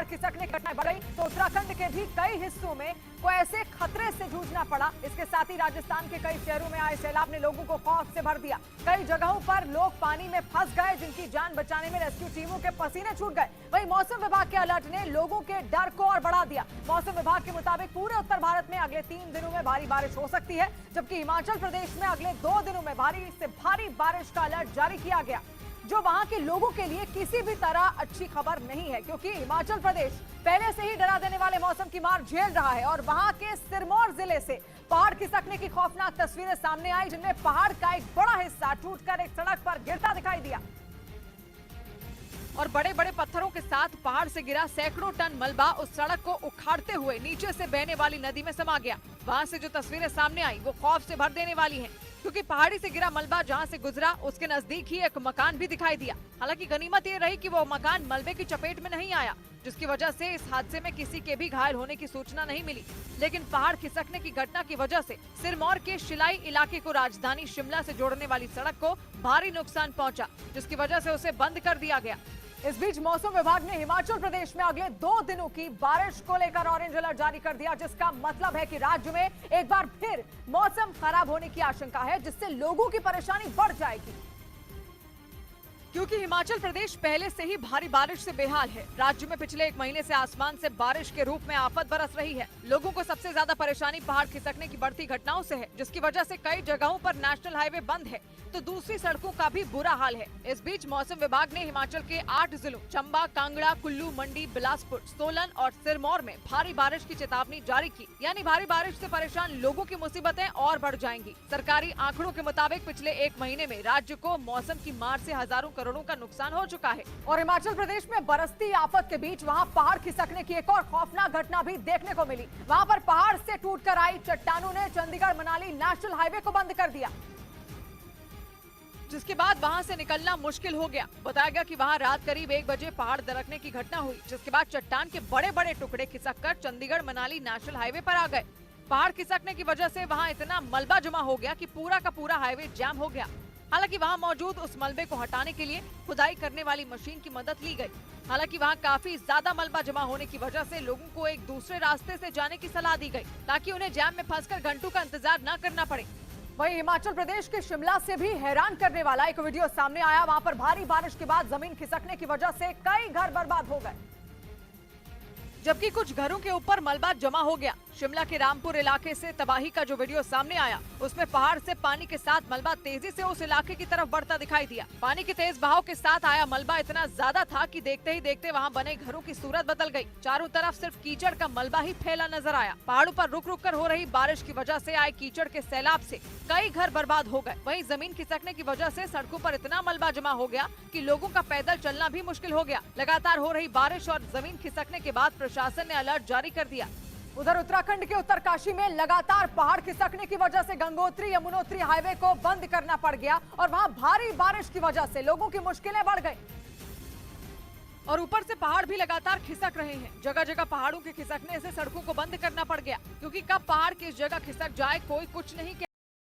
खिसकने की घटनाएं बढ़ गई तो उत्तराखंड के भी कई हिस्सों में को ऐसे खतरे से जूझना पड़ा। इसके साथ ही राजस्थान के कई शहरों में आए सैलाब ने लोगों को खौफ से भर दिया। कई जगहों पर लोग पानी में फंस गए, जिनकी जान बचाने में रेस्क्यू टीमों के पसीने छूट गए। वहीं मौसम विभाग के अलर्ट ने लोगों के डर को और बढ़ा दिया। मौसम विभाग के मुताबिक पूरे उत्तर भारत में अगले 3 दिनों में भारी बारिश हो सकती है, जबकि हिमाचल प्रदेश में अगले 2 दिनों में भारी से भारी बारिश का अलर्ट जारी किया गया, जो वहां के लोगों के लिए किसी भी तरह अच्छी खबर नहीं है, क्योंकि हिमाचल प्रदेश पहले से ही डरा देने वाले मौसम की मार झेल रहा है। और वहां के सिरमौर जिले से पहाड़ खिसकने की खौफनाक तस्वीरें सामने आई, जिनमें पहाड़ का एक बड़ा हिस्सा टूटकर एक सड़क पर गिरता दिखाई दिया और बड़े बड़े पत्थरों के साथ पहाड़ से गिरा सैकड़ों टन मलबा उस सड़क को उखाड़ते हुए नीचे से बहने वाली नदी में समा गया। वहां से जो तस्वीरें सामने आई वो खौफ से भर देने वाली हैं, क्योंकि पहाड़ी से गिरा मलबा जहां से गुजरा उसके नजदीक ही एक मकान भी दिखाई दिया। हालांकि गनीमत ये रही कि वो मकान मलबे की चपेट में नहीं आया, जिसकी वजह से इस हादसे में किसी के भी घायल होने की सूचना नहीं मिली। लेकिन पहाड़ खिसकने की घटना की वजह से सिरमौर के शिलाई इलाके को राजधानी शिमला से जोड़ने वाली सड़क को भारी नुकसान पहुंचा, जिसकी वजह से उसे बंद कर दिया गया। इस बीच मौसम विभाग ने हिमाचल प्रदेश में अगले 2 दिनों की बारिश को लेकर ऑरेंज अलर्ट जारी कर दिया, जिसका मतलब है कि राज्य में एक बार फिर मौसम खराब होने की आशंका है, जिससे लोगों की परेशानी बढ़ जाएगी। क्योंकि हिमाचल प्रदेश पहले से ही भारी बारिश से बेहाल है। राज्य में पिछले 1 महीने से आसमान से बारिश के रूप में आफत बरस रही है। लोगों को सबसे ज्यादा परेशानी पहाड़ खिसकने की बढ़ती घटनाओं से है, जिसकी वजह से कई जगहों पर नेशनल हाईवे बंद है, तो दूसरी सड़कों का भी बुरा हाल है। इस बीच मौसम विभाग ने हिमाचल के 8 जिलों चंबा, कांगड़ा, कुल्लू, मंडी, बिलासपुर, सोलन और सिरमौर में भारी बारिश की चेतावनी जारी की। यानी भारी बारिश से परेशान लोगों की मुसीबतें और बढ़ जाएंगी। सरकारी आंकड़ों के मुताबिक पिछले 1 महीने में राज्य को मौसम की मार से हजारों करोड़ों का नुकसान हो चुका है। और हिमाचल प्रदेश में बरसती आफत के बीच वहां पहाड़ खिसकने की एक और खौफनाक घटना भी देखने को मिली। वहां पर पहाड़ से टूटकर आई चट्टानों ने चंडीगढ़ मनाली नेशनल हाईवे को बंद कर दिया, जिसके बाद वहां से निकलना मुश्किल हो गया। बताया गया कि वहां रात करीब 1 बजे पहाड़ दरकने की घटना हुई, जिसके बाद चट्टान के बड़े बड़े टुकड़े खिसककर चंडीगढ़ मनाली नेशनल हाईवे पर आ गए। पहाड़ खिसकने की वजह से वहां इतना मलबा जमा हो गया कि पूरा का पूरा हाईवे जाम हो गया। हालांकि वहां मौजूद उस मलबे को हटाने के लिए खुदाई करने वाली मशीन की मदद ली गई। हालांकि वहां काफी ज्यादा मलबा जमा होने की वजह से लोगों को एक दूसरे रास्ते से जाने की सलाह दी गई, ताकि उन्हें जाम में फंसकर घंटों का इंतजार न करना पड़े। वहीं हिमाचल प्रदेश के शिमला से भी हैरान करने वाला एक वीडियो सामने आया। वहां पर भारी बारिश के बाद जमीन खिसकने की वजह से कई घर बर्बाद हो गए, जबकि कुछ घरों के ऊपर मलबा जमा हो गया। शिमला के रामपुर इलाके से तबाही का जो वीडियो सामने आया, उसमें पहाड़ से पानी के साथ मलबा तेजी से उस इलाके की तरफ बढ़ता दिखाई दिया। पानी के तेज बहाव के साथ आया मलबा इतना ज्यादा था कि देखते ही देखते वहां बने घरों की सूरत बदल गई। चारों तरफ सिर्फ कीचड़ का मलबा ही फैला नजर आया। पहाड़ों पर रुक रुक कर हो रही बारिश की वजह से आए कीचड़ के सैलाब से कई घर बर्बाद हो गए। वहीं जमीन खिसकने की वजह से सड़कों पर इतना मलबा जमा हो गया कि लोगों का पैदल चलना भी मुश्किल हो गया। लगातार हो रही बारिश और जमीन खिसकने के बाद प्रशासन ने अलर्ट जारी कर दिया। उधर उत्तराखंड के उत्तरकाशी में लगातार पहाड़ खिसकने की वजह से गंगोत्री यमुनोत्री हाईवे को बंद करना पड़ गया और वहां भारी बारिश की वजह से लोगों की मुश्किलें बढ़ गई। और ऊपर से पहाड़ भी लगातार खिसक रहे हैं। जगह जगह पहाड़ों के खिसकने से सड़कों को बंद करना पड़ गया, क्योंकि कब पहाड़ किस जगह खिसक जाए कोई कुछ नहीं